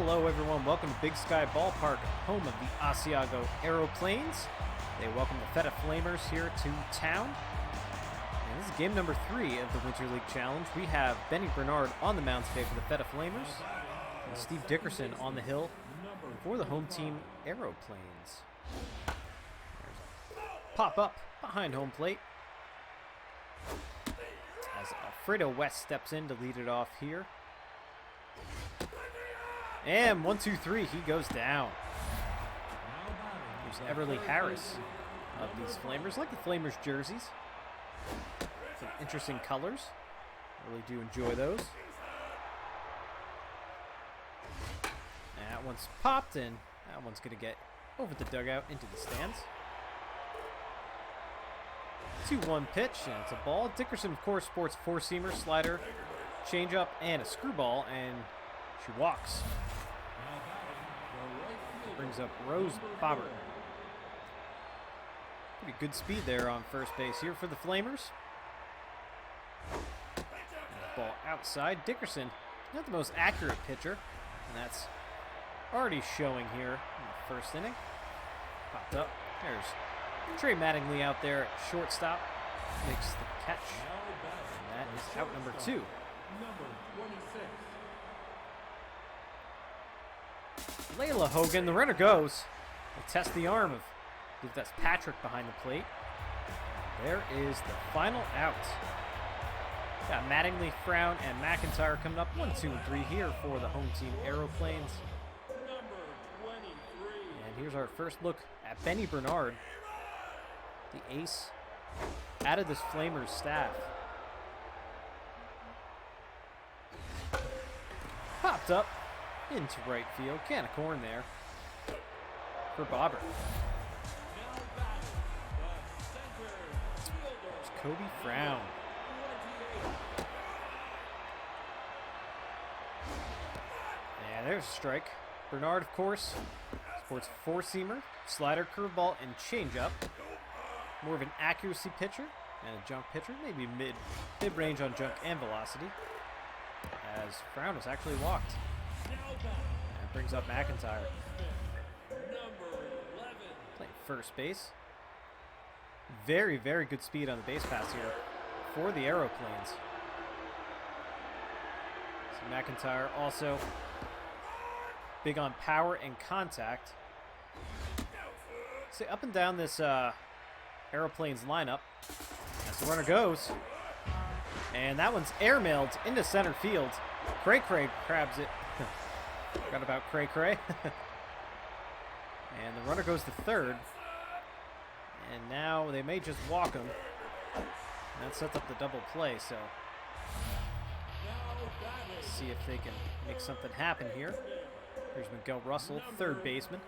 Hello everyone, welcome to Big Sky Ballpark, home of the Asiago Aeroplanes. They welcome the Feta Flamers here to town. And this is game number 3 of the Winter League Challenge. We have Benny Bernard on the mound today for the Feta Flamers, and Steve Dickerson on the hill for the home team Aeroplanes. There's a pop-up behind home plate as Alfredo West steps in to lead it off here. And 1-2-3, he goes down. Here's Everly Harris of these Flamers. Like the Flamers jerseys. Some interesting colors. I really do enjoy those. That one's popped, and that one's going to get over the dugout into the stands. 2-1 pitch, and it's a ball. Dickerson, of course, sports four-seamer, slider, changeup, and a screwball, and she walks. Brings up Rose Bobbert. Pretty good speed there on first base here for the Flamers. Ball outside. Dickerson, not the most accurate pitcher, and that's already showing here in the first inning. Popped up. There's Trey Mattingly out there at shortstop. Makes the catch. And that is out number 2. Number 26. Layla Hogan, the runner goes. They test the arm of, I believe that's Patrick behind the plate. There is the final out. Got Mattingly, Frown, and McIntyre coming up 1, 2, and 3 here for the home team Aeroplanes. Number 23. And here's our first look at Benny Bernard, the ace out of this Flamers staff. Popped up into right field. Can of corn there for Bobbert. There's Kobe Frown. And there's a strike. Bernard, of course, sports four-seamer, slider, curveball, and changeup. More of an accuracy pitcher and a junk pitcher, maybe mid-range on junk and velocity, as Frown was actually walked. And brings up McIntyre. Number 11. Playing first base. Very, very good speed on the base pass here for the Aeroplanes. So McIntyre also big on power and contact. See, up and down this Aeroplanes lineup as the runner goes. And that one's airmailed into center field. Cray grabs it. Forgot about Cray. And the runner goes to third. And now they may just walk him. And that sets up the double play, so let's see if they can make something happen here. Here's Miguel Russell, third baseman.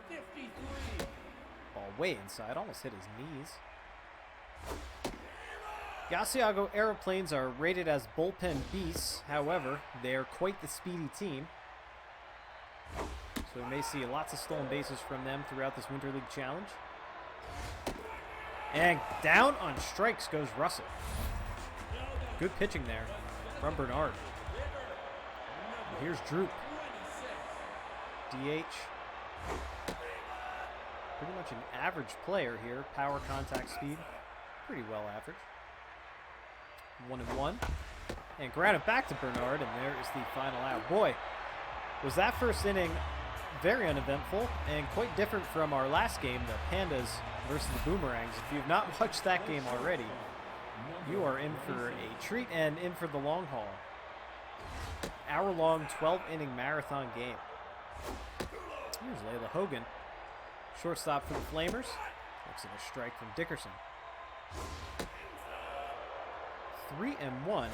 Ball way inside, almost hit his knees. The Asiago Aeroplanes are rated as bullpen beasts. However, they are quite the speedy team. So we may see lots of stolen bases from them throughout this Winter League Challenge. And down on strikes goes Russell. Good pitching there from Bernard. And here's Droop. DH. Pretty much an average player here. Power, contact, speed. Pretty well average. 1-1. And grounded back to Bernard, and there is the final out. Boy, was that first inning very uneventful and quite different from our last game, the Pandas versus the Boomerangs. If you have not watched that game already, you are in for a treat and in for the long haul. Hour-long, 12-inning marathon game. Here's Layla Hogan. Shortstop for the Flamers. Looks like a strike from Dickerson. 3-1. And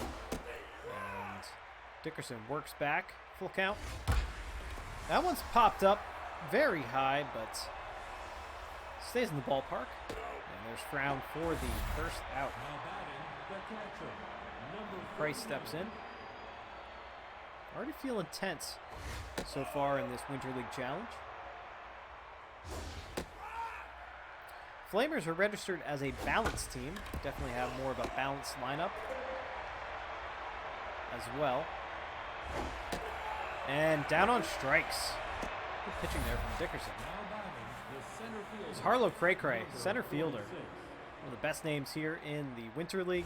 Dickerson works back. Full count. That one's popped up very high, but stays in the ballpark. And there's Frown for the first out. Price steps in. Already feeling tense so far in this Winter League Challenge. Flamers are registered as a balanced team. Definitely have more of a balanced lineup as well. And down on strikes. Good pitching there from Dickerson. Now batting, the center fielder. It's Harlow Cray-Cray, Number center fielder. 46. One of the best names here in the Winter League,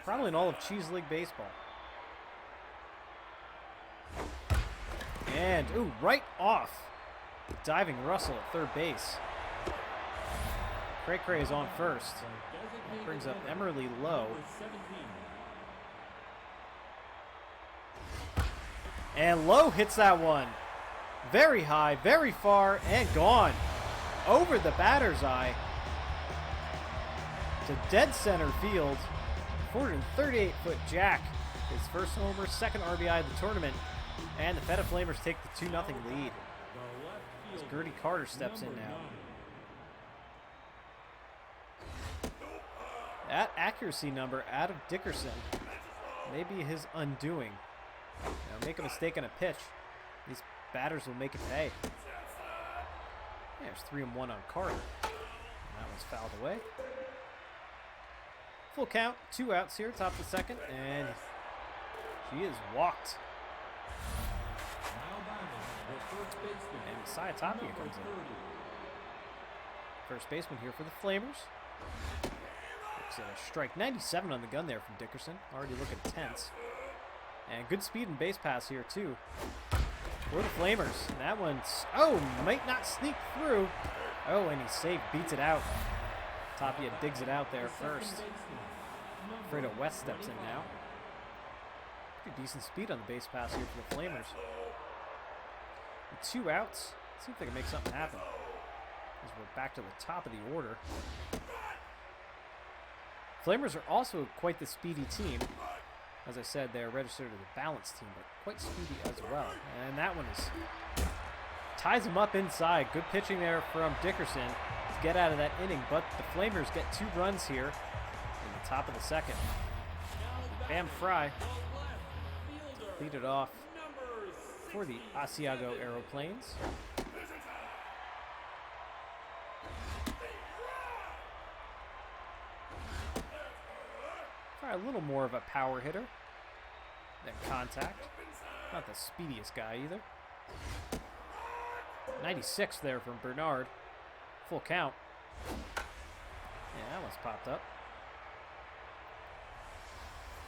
probably in all of Cheese League baseball. And, ooh, right off. Diving Russell at third base. Cray-Cray is on first. That brings up Emerly Lowe. Number 17. And Lowe hits that one. Very high, very far, and gone. Over the batter's eye. To dead center field. 438-foot jack. His first homer, second RBI of the tournament. And the Feta Flamers take the 2-0 lead. The left As fielder. Gertie Carter steps in Number now. 9. That accuracy number out of Dickerson may be his undoing. Now, make a mistake on a pitch, these batters will make it pay. There's 3-1 on Carter. And that one's fouled away. Full count, 2 outs here, top of the second, and she is walked. Now batting, the first baseman. And Messiah Tapia Number comes in. 30. First baseman here for the Flamers. Looks at a strike 97 on the gun there from Dickerson. Already looking tense. And good speed and base pass here too for the Flamers. And that one's, oh, might not sneak through. Oh, and he's safe, beats it out. Tapia digs it out there The second first. baseman. Fredo Number West steps in 25. now. Pretty decent speed on the base pass here for the Flamers. With 2 outs, see if they can make something happen. As we're back to the top of the order. Flamers are also quite the speedy team. As I said, they're registered as a balanced team, but quite speedy as well. And that one is ties him up inside. Good pitching there from Dickerson to get out of that inning, but the Flamers get 2 runs here in the top of the second. Bam Fry lead it off for the Asiago Aeroplanes. Try a little more of a power hitter than contact. Not the speediest guy either. 96 there from Bernard. Full count. Yeah, that one's popped up.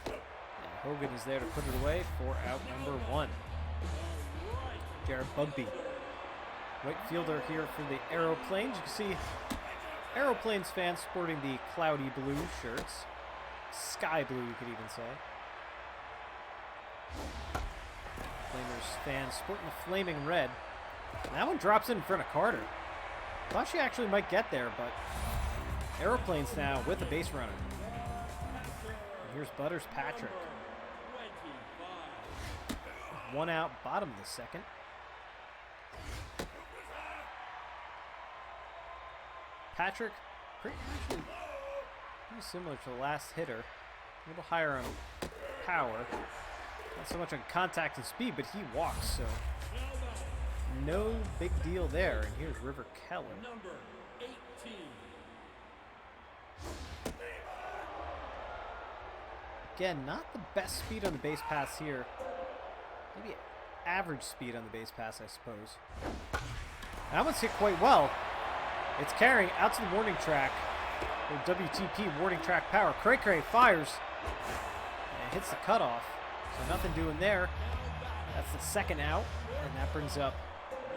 And Hogan is there to put it away for out number 1. Jared Bugby. Right fielder here for the Aeroplanes. You can see Aeroplanes fans sporting the cloudy blue shirts. Sky blue, you could even say. Flamers fans sporting the flaming red. And that one drops in front of Carter. Thought she actually might get there, but Aeroplanes now with a base runner. And here's Butters Patrick. 25. 1 out, bottom of the second. Patrick, pretty similar to the last hitter. A little higher on power. Not so much on contact and speed, but he walks, so no big deal there. And here's River Keller. Number 18. Again, not the best speed on the base pass here. Maybe average speed on the base pass, I suppose. That one's hit quite well. It's carrying out to the warning track. Or WTP warning track power. Cray-Cray fires and hits the cutoff. So nothing doing there. That's the second out. And that brings up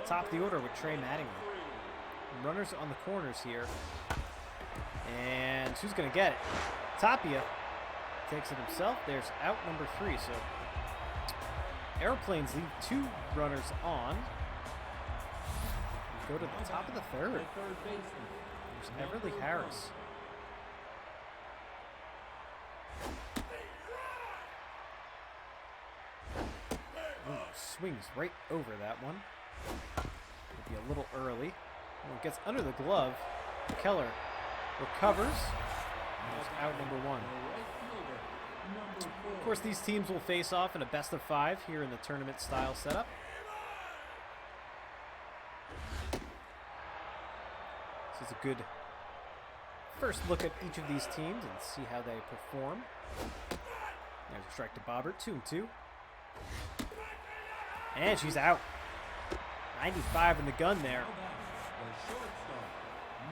top of the order with Trey Mattingly. Runners on the corners here. And who's going to get it? Tapia takes it himself. There's out number 3. So Aeroplanes leave 2 runners on. We go to the top of the third. The third baseman. There's Everly Harris. Ooh, swings right over that one. Maybe a little early. When it gets under the glove, Keller recovers. And there's out number 1. The right fielder. Number 4. Of course, these teams will face off in a best of 5 here in the tournament style setup. This is a good first look at each of these teams and see how they perform. There's a strike to Bobbert, 2-2. And she's out. 95 in the gun there Now batting, the shortstop,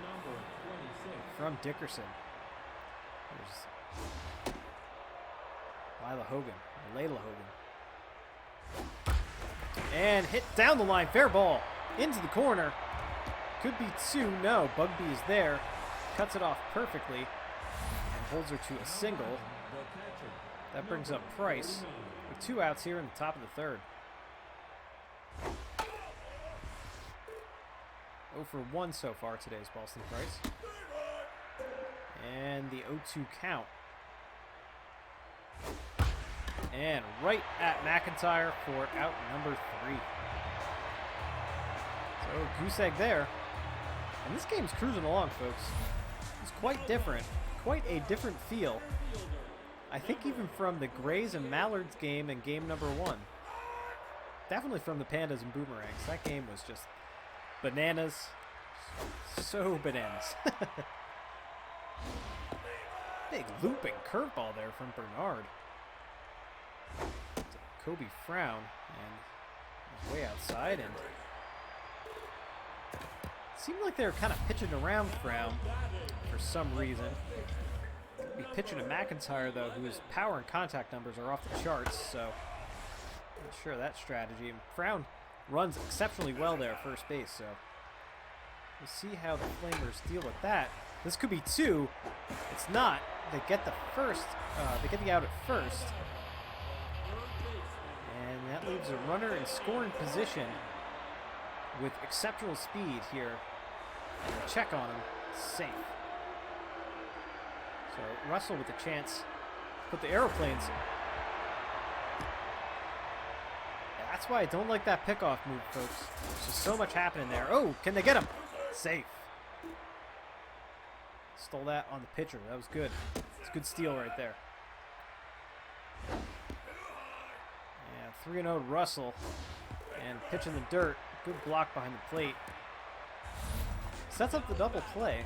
number 26. from Dickerson. There's Layla Hogan. And hit down the line. Fair ball into the corner. Could be two. No, Bugby is there. Cuts it off perfectly and holds her to a single. The catcher, That brings up Price with 2 outs here in the top of the third. 0 for 1 so far today's Boston Price. And the 0-2 count. And right at McIntyre for out number 3. So goose egg there. And this game's cruising along, folks. It's quite different. Quite a different feel. I think even from the Grays and Mallards game in game number 1. Definitely from the Pandas and Boomerangs. That game was just bananas. So bananas. Big looping curveball there from Bernard. Kobe Frown, and he's way outside, and it seemed like they were kind of pitching around Frown for some reason. Be pitching to McIntyre, though, whose power and contact numbers are off the charts, so not sure of that strategy. And Frown runs exceptionally well there at first base, so we'll see how the Flamers deal with that. This could be 2. It's not. They get the first. They get the out at first. And that leaves a runner in scoring position with exceptional speed here. And a check on him. Safe. So Russell with a chance to put the Aeroplanes. That's why I don't like that pickoff move, folks. There's just so much happening there. Oh, can they get him? Safe. Stole that on the pitcher. That was good. It's a good steal right there. And 3-0 Russell. And pitch in the dirt. Good block behind the plate. Sets up the double play.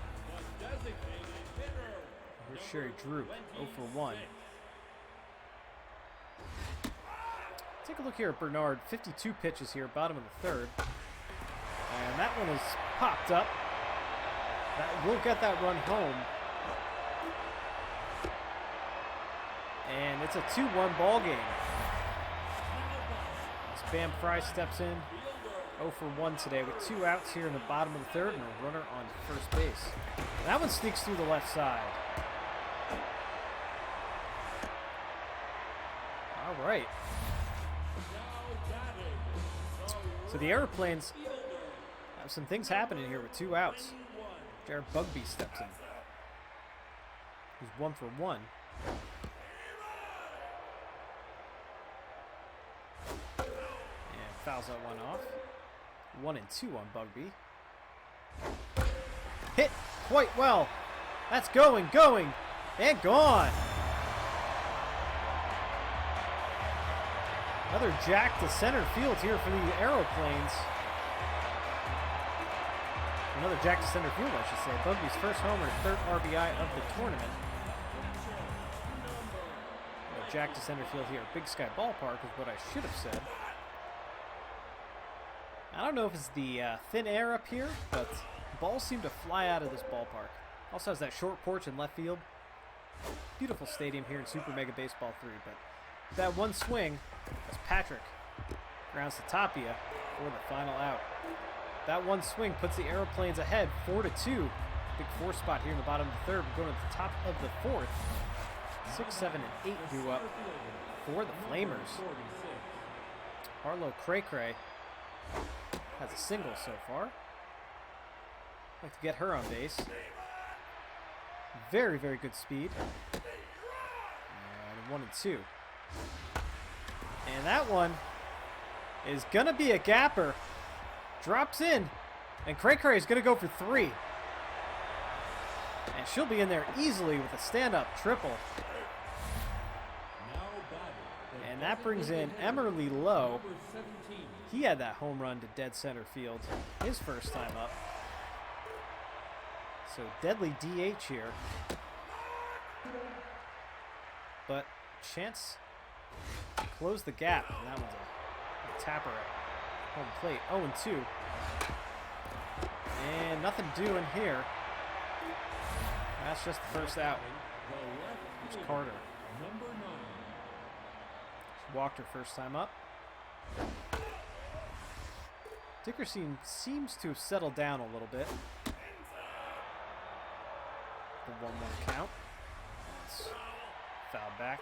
Here's Sherry Droop. 0 for 1. Take a look here at Bernard. 52 pitches here, bottom of the third. And that one is popped up. That will get that run home. And it's a 2-1 ball game. As Bam Fry steps in. 0 for 1 today with 2 outs here in the bottom of the third and a runner on first base. And that one sneaks through the left side. All right. So the Aeroplanes have some things happening here with 2 outs. Jared Bugby steps in. He's 1 for 1. And fouls that one off. 1 and 2 on Bugby. Hit quite well. That's going, and gone. Another jack to center field here for the Aeroplanes. Another jack to center field, I should say. Bugby's first homer and 3rd RBI of the tournament. Another jack to center field here. Big Sky Ballpark is what I should have said. I don't know if it's the thin air up here, but balls seem to fly out of this ballpark. Also has that short porch in left field. Beautiful stadium here in Super Mega Baseball 3, but with that one swing, as Patrick grounds to Tapia for the final out. That one swing puts the Aeroplanes ahead 4-2. Big 4 spot here in the bottom of the third. We're going to the top of the fourth. 6, 7, and 8 due up for the Flamers. Harlow Cray Cray has a single so far. Like to get her on base. Very, very good speed. And 1 and 2. And that one is going to be a gapper. Drops in. And Cray Cray is going to go for 3. And she'll be in there easily with a stand-up triple. And that brings in Emerly Lowe. He had that home run to dead center field his first time up. So deadly DH here. But chance to close the gap. And that one's a tapper home plate. 0-2. And nothing doing here. That's just the first out. It's Carter. Number 9. Walked her first time up. Dickerson seems to have settled down a little bit. The 1-1 count. That's foul back.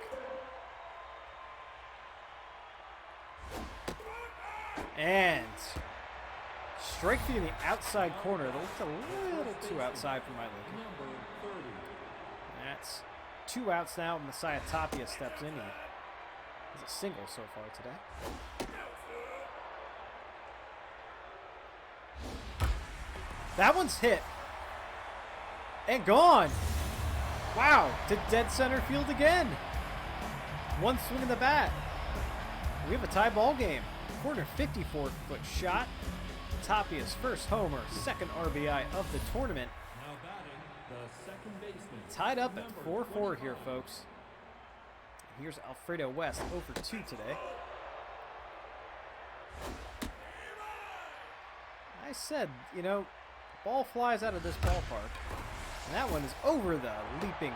And strike through the outside corner. It looked a little too outside for my liking. Number 30. That's 2 outs now. Messiah Tapia steps in. He is a single so far today. That one's hit. And gone. Wow. To dead center field again. One swing of the bat. We have a tie ball game. 454-foot shot. Tapia's first homer, second RBI of the tournament. Now batting, the second baseman. Tied up at Number 4-4 here, 25. folks. Here's Alfredo West, 0-2 today. I said, you know, ball flies out of this ballpark. And that one is over the leaping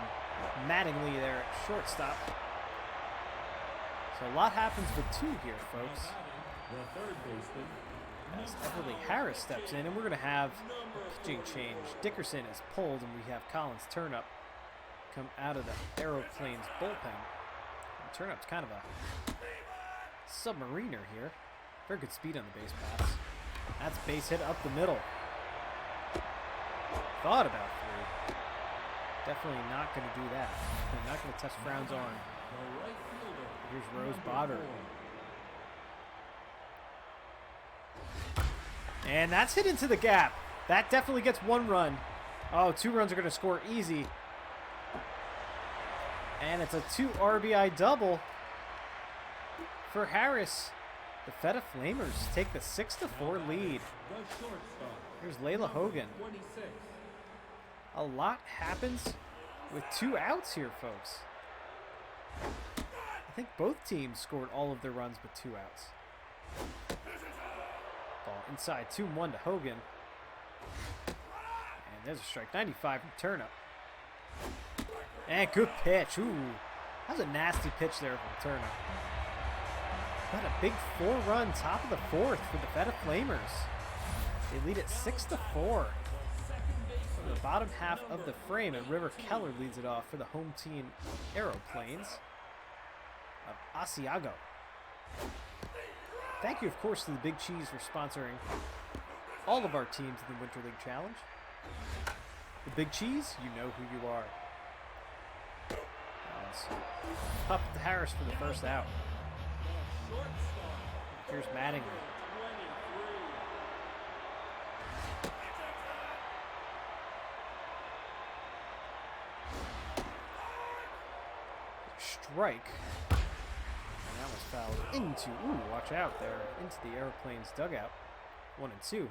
Mattingly there at shortstop. So a lot happens with 2 here, Now folks. batting, the third baseman. As Everly Harris steps in, and we're going to have a pitching change. Dickerson is pulled, and we have Collins Turnup come out of the Aeroplanes bullpen. And Turnup's kind of a submariner here. Very good speed on the base paths. That's base hit up the middle. Thought about 3. Definitely not going to do that. Not going to touch Brown's arm. The right fielder. Here's Rose Number Botter. 4. And that's hit into the gap. That definitely gets 1 run. Oh, 2 runs are going to score easy. And it's a 2 RBI double for Harris. The Feta Flamers take the 6-4 lead. The shortstop. Here's Layla Hogan. 26. A lot happens with 2 outs here, folks. I think both teams scored all of their runs with 2 outs. Ball inside 2-1 to Hogan. And there's a strike. 95 from Turnup. And good pitch. Ooh. That was a nasty pitch there from Turnup. Got a big 4-run top of the 4th for the Feta Flamers. They lead it 6-4. In the bottom half of the frame, and River Keller leads it off for the home team Aeroplanes of Asiago. Thank you, of course, to the Big Cheese for sponsoring all of our teams in the Winter League Challenge. The Big Cheese, you know who you are. Let's pop to Harris for the first out. Shortstop. Here's Mattingly. 23. Strike. And that was fouled into, ooh, watch out there, into the Aeroplanes dugout. 1-2.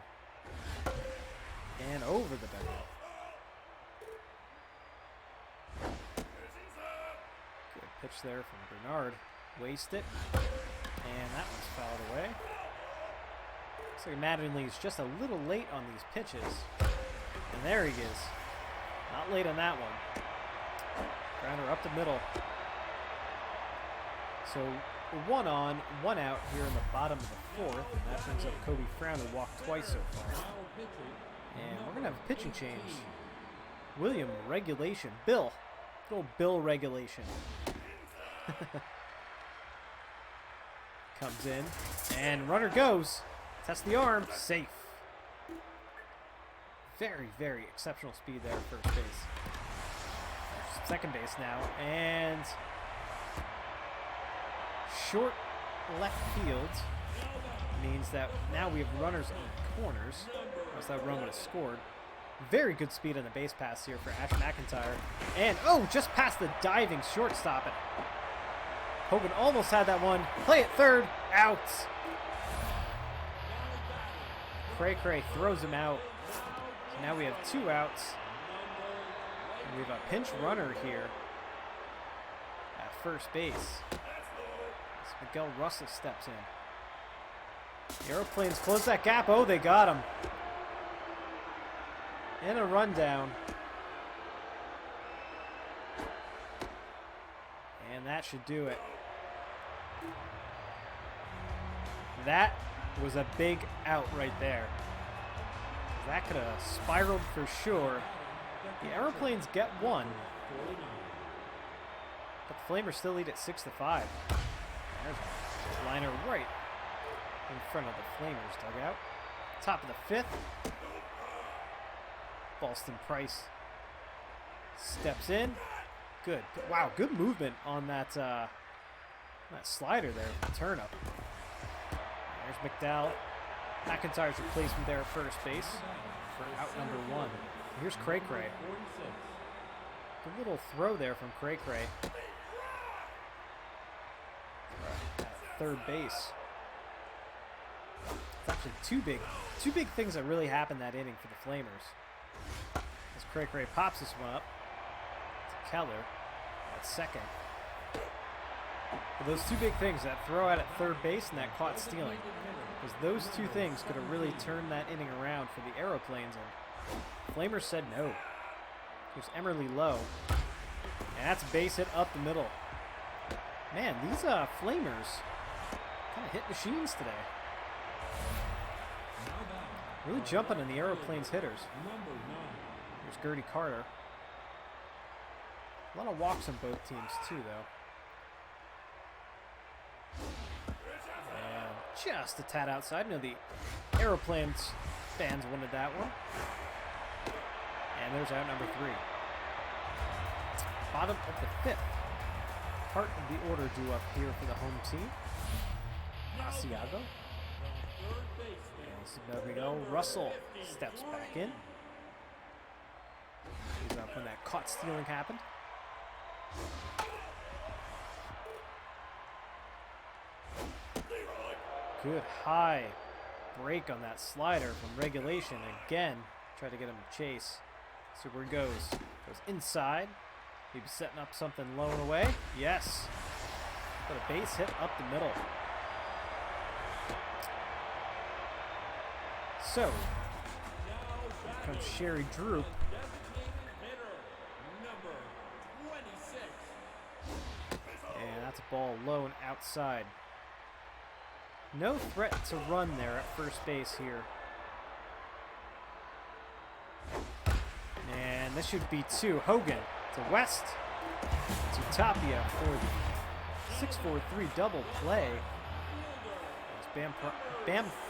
And over the dugout. Good pitch there from Bernard. Waste it. And that one's fouled away. Looks like Mattingly's just a little late on these pitches. And there he is. Not late on that one. Grounder up the middle. So 1 on, 1 out here in the bottom of the 4th, and that brings up Kobe Frown, who walked twice so far. Now pitching. And we're gonna have a pitching change. William Regulation, Bill, good old Bill Regulation, comes in, and runner goes. Test the arm, safe. Very, very exceptional speed there at first base. Second base now, and short left field means that now we have runners on the corners, or else that run would have scored. Very good speed on the base pass here for Ash McIntyre. And, oh, just past the diving shortstop. And Hogan almost had that one. Play it third. Out. Cray throws him out. So now we have 2 outs. And we have a pinch runner here at first base. As Miguel Russell steps in. Aeroplanes close that gap. Oh, they got him. And a rundown. And that should do it. That was a big out right there. That could have spiraled for sure. The Aeroplanes get one. But the Flamers still lead at 6-5. There's a liner right in front of the Flamers dugout. Top of the 5th. Boston Price steps in. Good. Wow, good movement on that slider there, the turn up. There's McDowell. McIntyre's replacement there at first base for out number 1. Here's Cray Cray. Good little throw there from Cray Cray. At third base. It's actually two big things that really happened that inning for the Flamers. As Cray Cray pops this one up to Keller at second. But those two big things, that throw out at third base and that caught stealing, because those two things could have really turned that inning around for the Aeroplanes, and Flamers said no. Here's Emerly low, and that's a base hit up the middle. Man, these Flamers kind of hit machines today. Really jumping on the Aeroplanes hitters. Here's Gertie Carter. A lot of walks on both teams too, though. And just a tad outside. No, the Aeroplanes fans wanted that one. And there's out number 3. Bottom of the 5th. Part of the order due up here for the home team. Asiago. And there we go. Russell steps back in. He's up when that caught stealing happened. Good high break on that slider from regulation. Again, try to get him to chase. See where he goes. Goes inside. Maybe setting up something low and away. Yes. Got a base hit up the middle. So, here comes Sherry Droop. And that's a ball low and outside. No threat to run there at first base here. And this should be 2. Hogan to West to Tapia for the 6-4-3 double play. Bam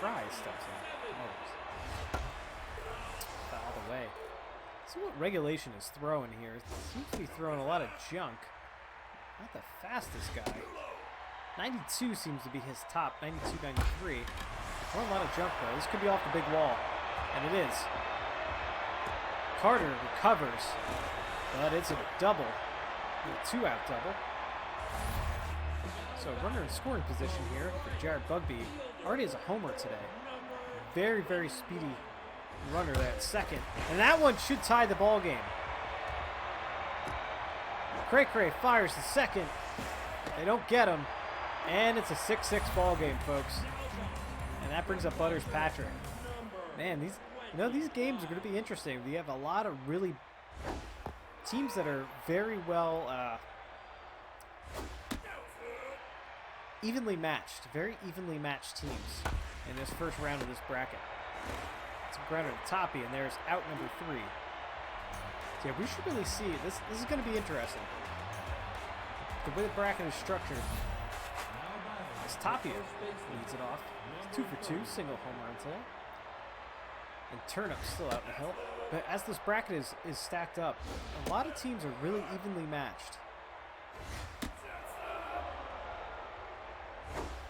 Fry steps in. Foul away. See what regulation is throwing here. It seems to be throwing a lot of junk. Not the fastest guy. 92 seems to be his top. 92, 93. Throwing a lot of junk though. This could be off the big wall. And it is. Carter recovers. But it's a double. A 2-out double. So runner in scoring position here for Jared Bugby. Already has a homer today. Very, very speedy runner there at second. And that one should tie the ball game. Cray Cray fires the second. They don't get him. And it's a 6-6 ball game, folks. And that brings up Butters Patrick. Man, these games are going to be interesting. We have a lot of really teams that are very well evenly matched. Very evenly matched teams in this first round of this bracket. It's a ground at Toppy, and there's out number 3. So yeah, we should really see this. This is going to be interesting. The way the bracket is structured. Tapia leads it off. 2 for 2, single home run today. And Turnip still out in the hill. But as this bracket is stacked up, a lot of teams are really evenly matched.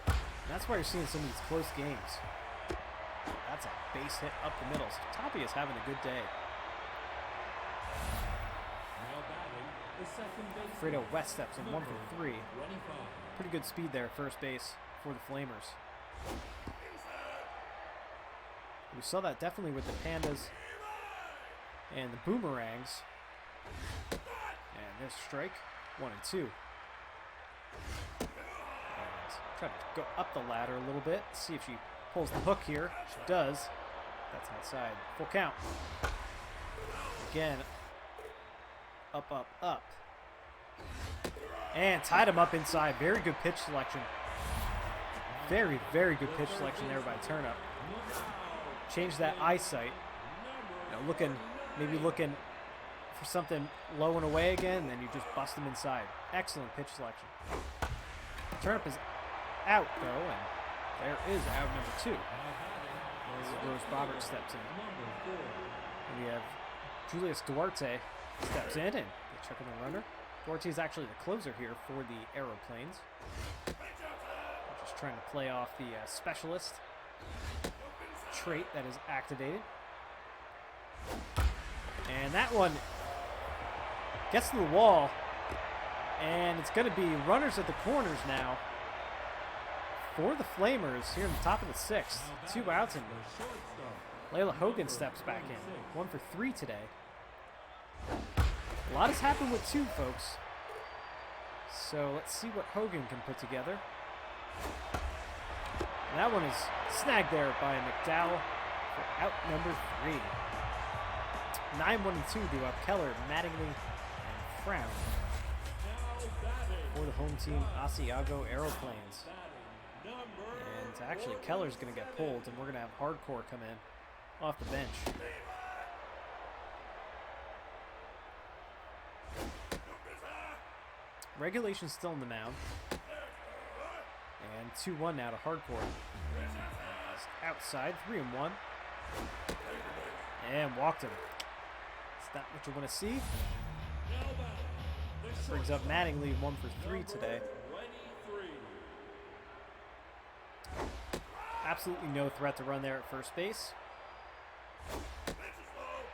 And that's why you're seeing some of these close games. That's a base hit up the middle. So Tapia is having a good day. Fredo West steps in 1 for 3. Pretty good speed there at first base for the Flamers. We saw that definitely with the Pandas and the Boomerangs. And there's a strike. 1 and 2. And try to go up the ladder a little bit. See if she Pulls the hook here. She does. That's outside. Full count. Again. Up, up, up. And tied him up inside. Very good pitch selection. Very, very good pitch selection there by Turnip. Change that eyesight. You know, maybe looking for something low and away again, and then you just bust him inside. Excellent pitch selection. Turnip is out, though, and there is out number 2. As Rose Roberts steps in. And we have Julius Duarte steps in, and they check on the runner. Duarte is actually the closer here for the Aeroplanes. Just trying to play off the specialist trait that is activated. And that one gets to the wall, and it's going to be runners at the corners now for the Flamers here in the top of the 6th. 2 outs, and Layla Hogan steps back in. 1 for 3 today. A lot has happened with 2, folks. So let's see what Hogan can put together. And that one is snagged there by McDowell for out number 3. 9-1-2 to Keller, Mattingly, and Frown for the home team Asiago Aeroplanes. And actually Keller's going to get pulled, and we're going to have Hardcore come in off the bench. Regulation's still in the mound. And 2-1 now to Hardcore. Outside, 3-1. And walked him. Is that what you want to see? Brings up Mattingly, 1 for 3 today. Absolutely no threat to run there at first base.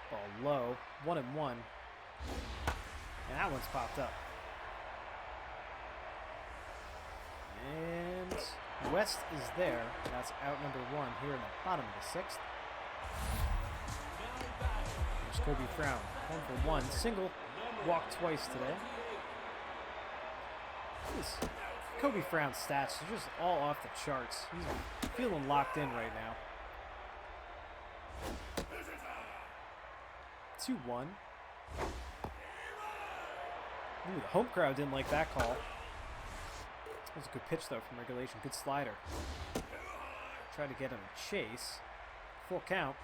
Ball low, 1-1. And that one's popped up. And West is there. That's out number 1 here in the bottom of the 6th. There's Kobe Frown, 1 for 1. Single, walked twice today. This Kobe Frown's stats are just all off the charts. He's feeling locked in right now. 2-1. Ooh, the home crowd didn't like that call. That was a good pitch, though, from regulation. Good slider. Try to get him a chase. Full count.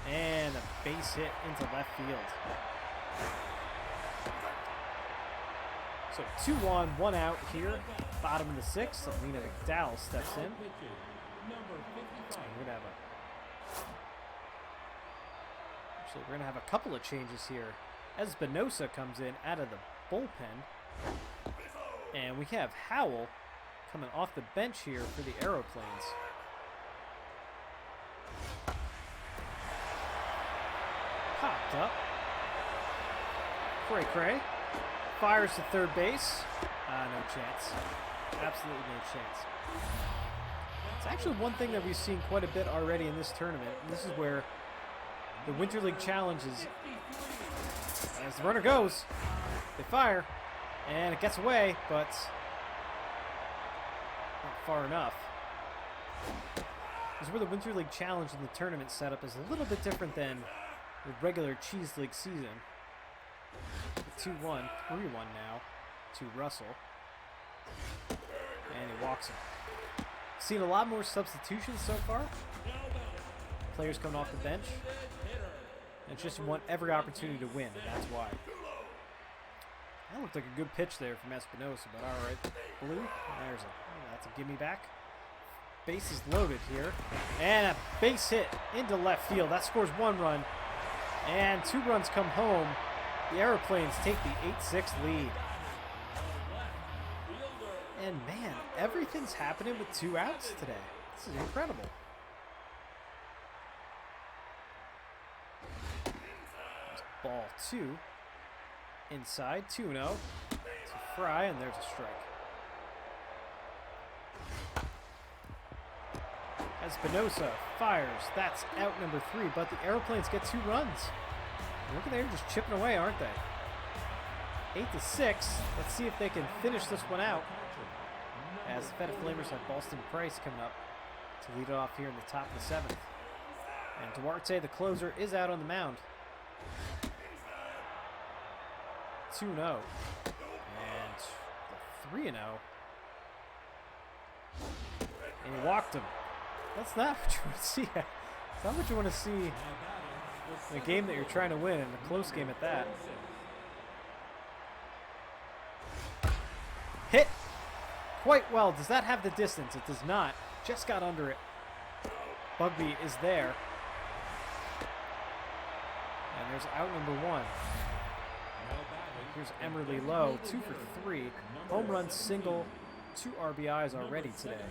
And a base hit into left field. So 2-1, 1 out here. Bottom of the 6th. Alina McDowell steps in. And we're going to have a couple of changes here. Espinosa comes in out of the bullpen. And we have Howell coming off the bench here for the Aeroplanes. Popped up. Cray. Fires to third base. No chance. Absolutely no chance. It's actually one thing that we've seen quite a bit already in this tournament. And this is where the Winter League Challenge is. As the runner goes, they fire. And it gets away, but not far enough. This is where the Winter League Challenge in the tournament setup is a little bit different than the regular Cheese League season. 2-1, 3-1 now to Russell. And he walks him. Seen a lot more substitutions so far. Players coming off the bench. And just want every opportunity to win, and that's why. That looked like a good pitch there from Espinosa, but all right. Blue, that's a gimme back. Base is loaded here. And a base hit into left field. That scores 1 run. And 2 runs come home. The Aeroplanes take the 8-6 lead. And man, everything's happening with 2 outs today. This is incredible. There's ball 2. Inside, 2-0 to Fry, and there's a strike. Espinosa fires. That's out number 3, but the Aeroplanes get 2 runs. Look at they're just chipping away, aren't they? 8-6. Let's see if they can finish this one out. As the Feta Flamers have Boston Price coming up to lead it off here in the top of the 7th. And Duarte, the closer, is out on the mound. 2-0. And the 3-0. And he walked him. That's not what you want to see. It's not what you want to see in a game that you're trying to win, and a close game at that. Hit quite well. Does that have the distance? It does not. Just got under it. Bugby is there. And there's out number 1. Here's Emerly Lowe, 2 for 3. Home run, single, 2 RBIs already today.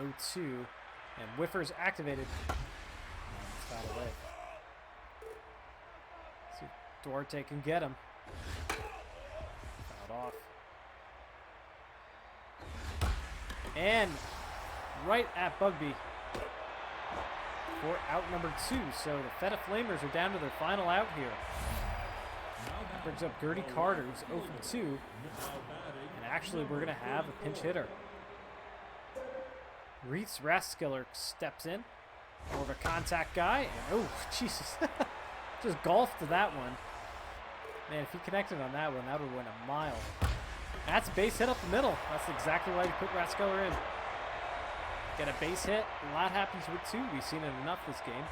0-2, and Whiffer's activated. It's fouled away. See if Duarte can get him. Fouled off. And right at Bugby for out number 2. So the Feta Flamers are down to their final out here. Brings up Gertie Carter, who's 0 for 2. And actually, we're going to have a pinch hitter. Reese Raskiller steps in. More of a contact guy. And, oh, Jesus. Just golfed to that one. Man, if he connected on that one, that would have went a mile. That's a base hit up the middle. That's exactly why you put Raskiller in. Get a base hit. A lot happens with 2. We've seen it enough this game.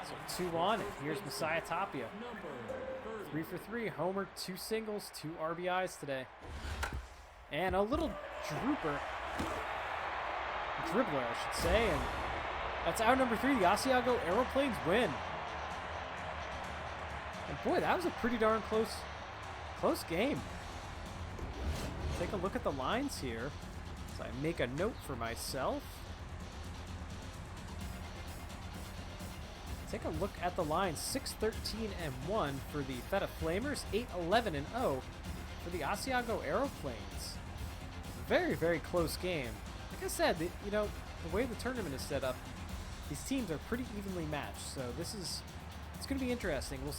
So 2 on, and here's Messiah Tapia. 3 for 3. Homer, 2 singles, 2 RBIs today. And a little dribbler, I should say. And that's out number 3. The Asiago Aeroplanes win. And boy, that was a pretty darn close game. Take a look at the lines here. So I make a note for myself. Take a look at the lines. 6-13-1 for the Feta Flamers. 8-11-0 for the Asiago Aeroplanes. Very, very close game. Like I said, you know, the way the tournament is set up, these teams are pretty evenly matched. So it's going to be interesting. We'll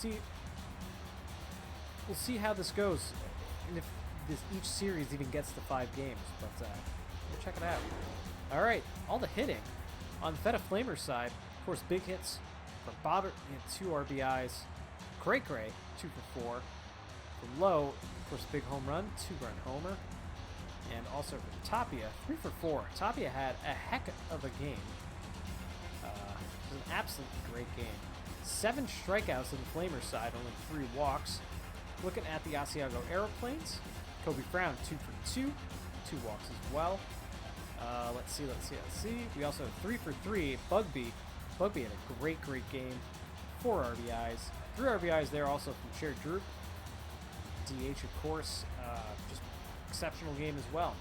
see how this goes, and if each series even gets to 5 games. But we'll check it out. All right, all the hitting on the Feta Flamers side. Of course, big hits for Bobbert, 2 RBIs. Cray 2 for 4. For Lowe, of course, big home run, 2-run homer. And also for Tapia, 3 for 4. Tapia had a heck of a game. It was an absolutely great game. 7 strikeouts on the Flamers side, only 3 walks. Looking at the Asiago Aeroplanes, Kobe Brown, 2 for 2. 2 walks as well. Let's see. We also have 3 for 3. Bugby had a great game. 4 RBIs. 3 RBIs there also from Cher Droop. DH, of course. Just exceptional game as well.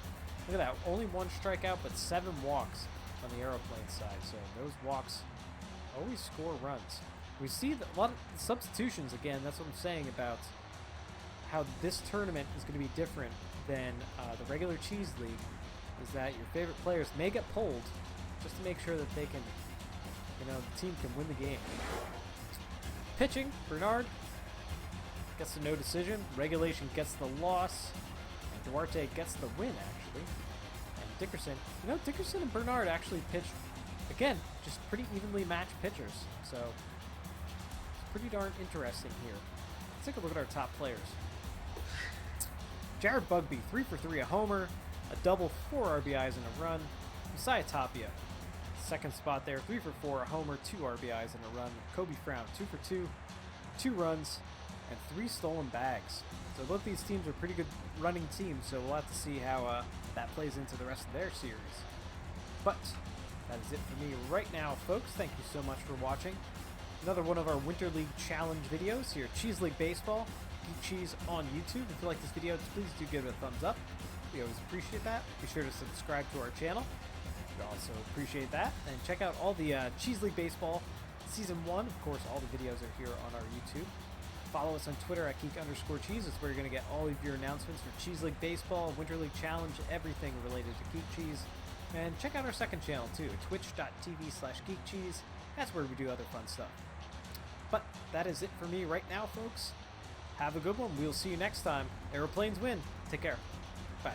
Look at that. Only 1 strikeout, but 7 walks on the Aeroplane side. So those walks always score runs. We see a lot of substitutions again. That's what I'm saying about how this tournament is going to be different than the regular Cheese League. Is that your favorite players may get pulled just to make sure that they can, the team can win the game. Pitching, Bernard gets the no decision. Regulation gets the loss. And Duarte gets the win, actually. And Dickerson, Dickerson and Bernard actually pitched, again, just pretty evenly matched pitchers. So it's pretty darn interesting here. Let's take a look at our top players. Jared Bugby, 3 for 3, a homer, a double, 4 RBIs and a run. Messiah Tapia, second spot there, 3 for 4, a homer, 2 RBIs and a run. Kobe Brown, 2 for 2, 2 runs, and 3 stolen bags. So both these teams are pretty good running teams, so we'll have to see how that plays into the rest of their series. But that is it for me right now, folks. Thank you so much for watching. Another one of our Winter League Challenge videos here at Cheese League Baseball. Geek Cheese on YouTube. If you like this video, please do give it a thumbs up. We always appreciate that. Be sure to subscribe to our channel. We also appreciate that. And check out all the Cheese League Baseball Season 1. Of course, all the videos are here on our YouTube. Follow us on Twitter at Geek_Cheese. It's where you're going to get all of your announcements for Cheese League Baseball, Winter League Challenge, everything related to Geek Cheese. And check out our second channel too, twitch.tv/GeekCheese. That's where we do other fun stuff. But that is it for me right now, folks. Have a good one. We'll see you next time. Aeroplanes win. Take care. Bye.